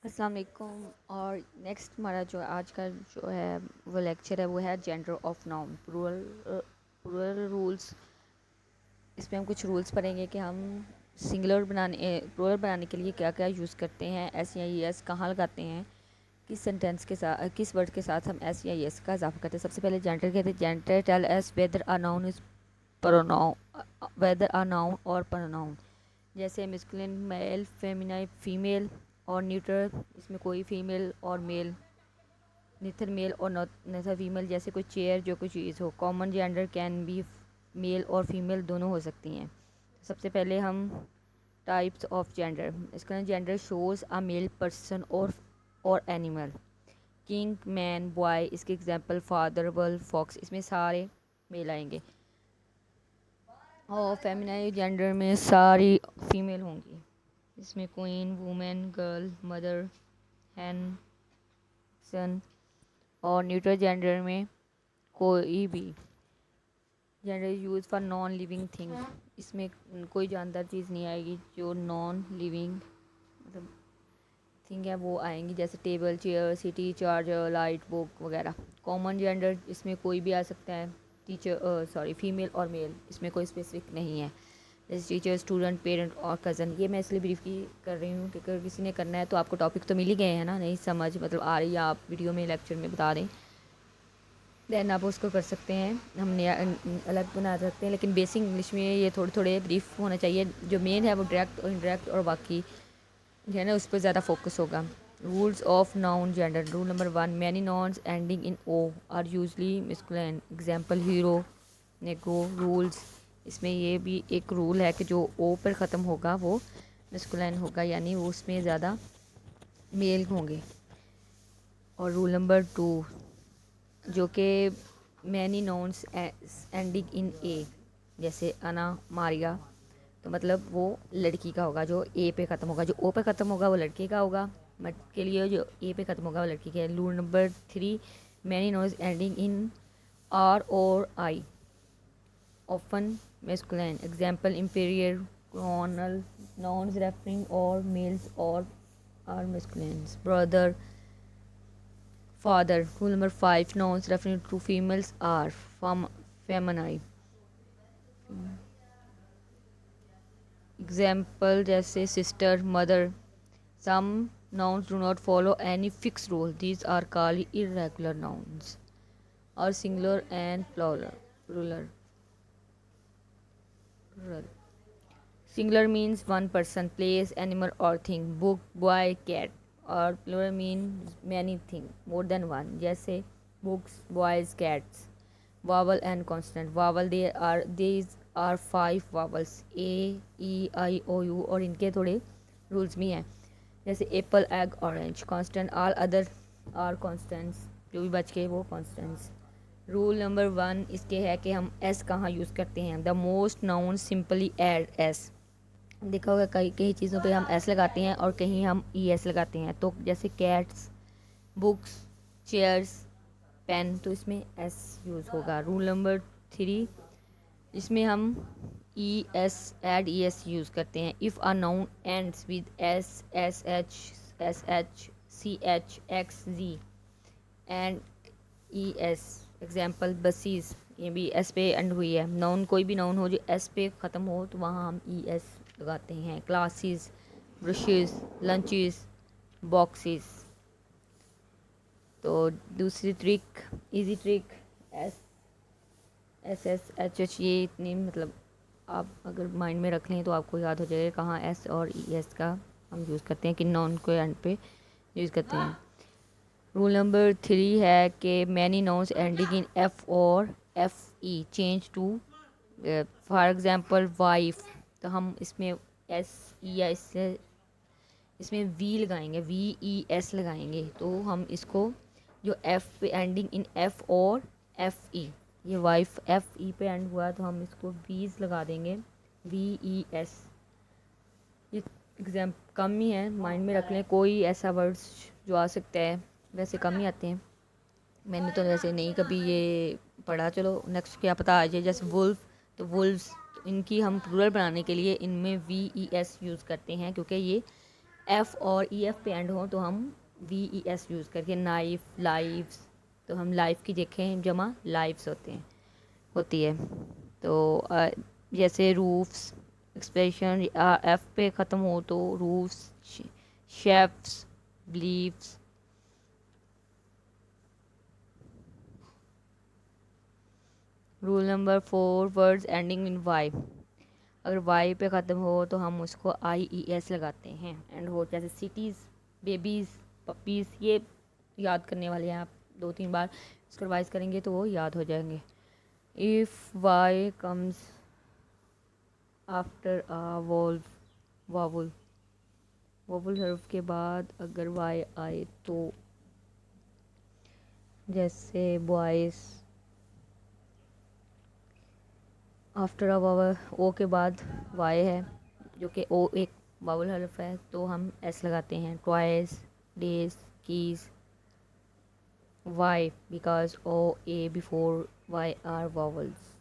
अस्सलाम वालेकुम। और नेक्स्ट हमारा जो आज का जो है वो लेक्चर है वो है gender of noun plural rules. इसमें हम कुछ रूल्स पढ़ेंगे कि हम सिंगुलर प्लूरल बनाने के लिए क्या क्या यूज़ करते हैं, एस या एस कहाँ लगाते हैं, किस सेंटेंस के साथ किस वर्ड के साथ हम एस या एस का इजाफा करते हैं। सबसे पहले जेंडर कहते हैं। Gender tells whether a noun is pronoun, whether a noun और प्रोनाउन। जैसे मिस्कुलिन मेल, फेमिनाइन फीमेल और न्यूट्रल, इसमें कोई फीमेल और मेल, निथर मेल और नेथर फीमेल। जैसे कोई चेयर जो कोई चीज़ हो। Common gender can be male और फीमेल दोनों हो सकती हैं। सबसे पहले हम टाइप्स ऑफ जेंडर, इसका gender shows a male person और एनिमल। किंग, मैन, बॉय, इसके एग्जांपल फादर, वर्ल्ड, फॉक्स, इसमें सारे मेल आएंगे। और फेमिनाइन जेंडर में सारी फीमेल होंगी। इसमें क्वीन, वुमेन, गर्ल, मदर, हैन, सन। और न्यूट्रल जेंडर में कोई भी gender use for non living thing, इसमें कोई जानदार चीज़ नहीं आएगी। जो नॉन लिविंग मतलब थिंग है वो आएंगी, जैसे table, chair, city, charger, light, book वगैरह। कॉमन जेंडर इसमें कोई भी आ सकता है, टीचर सॉरी फीमेल और मेल, इसमें कोई स्पेसिफिक नहीं है। जैसे टीचर, स्टूडेंट, पेरेंट और कज़न। ये मैं इसलिए ब्रीफ की कर रही हूँ कि अगर किसी ने करना है तो आपको टॉपिक तो मिल ही गए हैं ना, नहीं समझ मतलब आ रही है आप वीडियो में लेक्चर में बता दें, दैन आप उसको कर सकते हैं। हम नया अलग बना सकते हैं, लेकिन बेसिक इंग्लिश में ये थोड़े थोड़े ब्रीफ होना चाहिए। जो मेन है वो डायरेक्ट और इनडायरेक्ट और बाकी जो है ना उस पर ज़्यादा फोकस होगा। Rules of noun gender. Rule number 1, many nouns ending in O are usually masculine. Example hero, नेगो। रूल्स, इसमें ये भी एक रूल है कि जो ओ पर ख़त्म होगा वो मस्कुलिन होगा, यानी वो उसमें ज़्यादा मेल होंगे। और रूल नंबर 2, जो कि मैनी नाउन्स एंडिंग इन ए, जैसे अना, मारिया, तो मतलब वो लड़की का होगा जो ए पे ख़त्म होगा। जो ओ पे ख़त्म होगा वो लड़के का होगा, बट के लिए जो ए पे ख़त्म होगा वो लड़की का है। Rule number 3, many nouns ending in R और I often masculine. Example, inferior, colonel. Nouns referring or males or are masculines. Brother, father. Rule number 5, nouns referring to females are feminine. Example जैसे sister, mother. Some nouns do not follow any fixed rule. These are called irregular nouns. Or singular and plural. Plural. Plural. Singular means one person, place, animal or thing. Book, boy, cat. और plural means many things, more than one. जैसे books, boys, cats. Vowel and consonant. Vowel, these are 5 vowels. A, E, I, O, U. और इनके थोड़े rules भी हैं, जैसे apple, egg, orange. Consonant, all other are constants. जो भी बच गए वो constants. रूल नंबर 1 इसके है कि हम एस कहाँ यूज़ करते हैं। The most noun simply add S. देखा होगा कई कई चीज़ों पे हम एस लगाते हैं और कहीं हम ई एस लगाते हैं। तो जैसे कैट्स, बुक्स, चेयर्स, पेन, तो इसमें एस यूज़ होगा। रूल नंबर 3, इसमें हम E S add E S use करते हैं। If a noun ends with S, S H, C H, X, G and E S. Example buses, ये भी S पे एंड हुई है। नाउन, कोई भी नाउन हो जो एस पे ख़त्म हो तो वहाँ हम ई एस लगाते हैं। Classes, brushes, lunches, boxes. तो दूसरी trick, easy trick, S S S H H, ये इतनी मतलब आप अगर माइंड में रख लें तो आपको याद हो जाएगा कहाँ एस और ई एस का हम यूज़ करते हैं, किन नाउन को एंड पे यूज़ करते हैं। रूल नंबर 3 है कि many nouns ending in F और F E change to, for example wife, तो हम इसमें एस ई या इससे इसमें वी लगाएंगे, वी ई एस लगाएंगे, तो हम इसको जो एफ पे एंडिंग इन एफ और एफ ई, ये वाइफ एफ ई पे एंड हुआ तो हम इसको वीज लगा देंगे, वी ई एस। ये एग्जाम कम ही है, माइंड में रख लें। कोई ऐसा वर्ड्स जो आ सकता है, वैसे कम ही आते हैं। मैंने तो वैसे नहीं कभी ये पढ़ा, चलो नेक्स्ट क्या पता आ जाए। जैसे वुल्फ, तो वुल्व्स, इनकी हम प्लूरल बनाने के लिए इनमें वी ई एस यूज़ करते हैं क्योंकि ये एफ़ और ई एफ पे एंड हो तो हम वी ई एस यूज़ करके नाइफ लाइव्स, तो हम लाइफ की देखें जमा लाइव्स होती है। तो जैसे रूफ्स एक्सप्रेशन एफ पे ख़त्म हो तो roofs chefs beliefs. Rule number 4 words ending in Y, अगर वाई पे ख़त्म हो तो हम उसको आई ई एस लगाते हैं एंड हो, जैसे सिटीज़ बेबीज़ पपीज़, ये याद करने वाले हैं आप, 2-3 बार इसको रिवाइज करेंगे तो वो याद हो जाएंगे। इफ़ वाई कम्स आफ्टर आ वावुल, वावुल हर्फ के बाद अगर वाई आए तो, जैसे बॉयज़ आफ्टर अ वावल, ओ के बाद वाई है जो कि ओ एक वावल हर्फ है तो हम एस लगाते हैं। Toys days keys Y because O A before Y are vowels.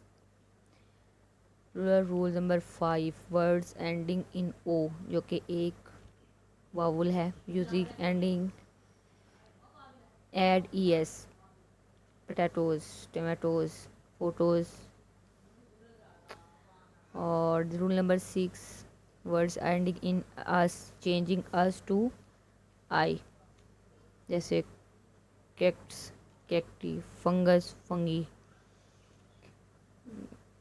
Rule number 5 words ending in O जो कि एक वावुल है using ending add E S, potatoes tomatoes photos. और rule number 6 words ending in us changing us to I, जैसे cactus cacti fungus fungi.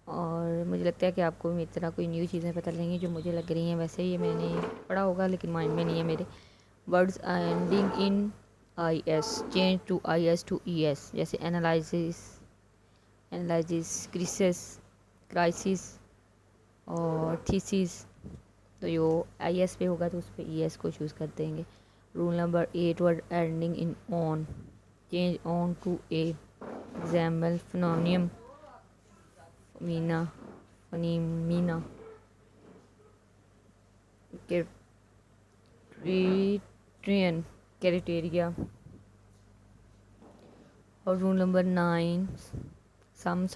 और मुझे लगता है कि आपको मेरी तरह कोई न्यू चीज़ें पता लगेंगी जो मुझे लग रही हैं, वैसे ये मैंने पढ़ा होगा लेकिन माइंड में नहीं है मेरे। Words ending in I S change to I S to E S, जैसे एनालिसिस क्राइसिस और थीसिस। तो यो आई एस पे होगा तो उस पर ई एस को चूज़ कर देंगे। Rule number 8 word ending in on change on to A, example phenomenon मीना फनीमीना कैरिट्रियन कैरिटेरिया। और rule number 9 some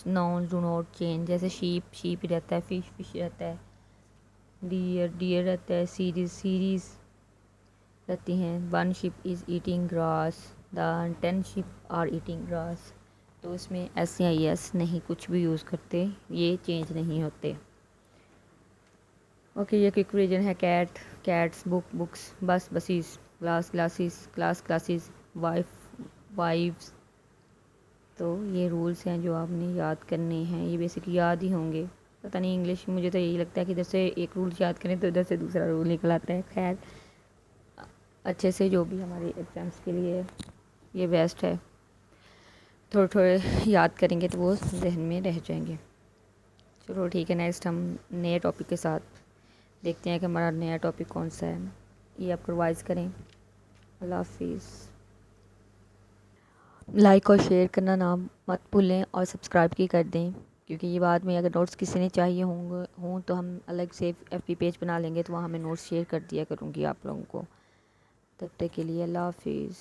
nouns do not change, जैसे शीप शीप ही रहता है, फिश फिश रहता है, डियर डियर रहता है, सीरीज रहती हैं। 1 sheep is eating grass, the 10 sheep are eating grass. तो इसमें एस या एस नहीं कुछ भी यूज़ करते, ये चेंज नहीं होते। ओके, ये क्विक रिवीजन है। Cat cats, book books, bus buses, class classes, class classes, wifes. तो ये रूल्स हैं जो आपने याद करने हैं, ये बेसिक याद ही होंगे। पता नहीं इंग्लिश, मुझे तो यही लगता है कि इधर से एक रूल याद करें तो इधर से दूसरा रूल निकल आता है। खैर, अच्छे से जो भी हमारे एग्ज़ाम्स के लिए ये बेस्ट है, थोड़े थोड़े याद करेंगे तो वो जहन में रह जाएंगे। चलो ठीक है, नेक्स्ट हम नए टॉपिक के साथ देखते हैं कि हमारा नया टॉपिक कौन सा है। ये आप रिवाइज़ करें। अल्लाह हाफिज़। लाइक और शेयर करना ना मत भूलें और सब्सक्राइब की कर दें, क्योंकि ये बाद में अगर नोट्स किसी ने चाहिए हों तो हम अलग से एफबी पेज बना लेंगे तो वहाँ मैं नोट्स शेयर कर दिया करूँगी आप लोगों को। तब तक के लिए अल्लाह हाफिज़।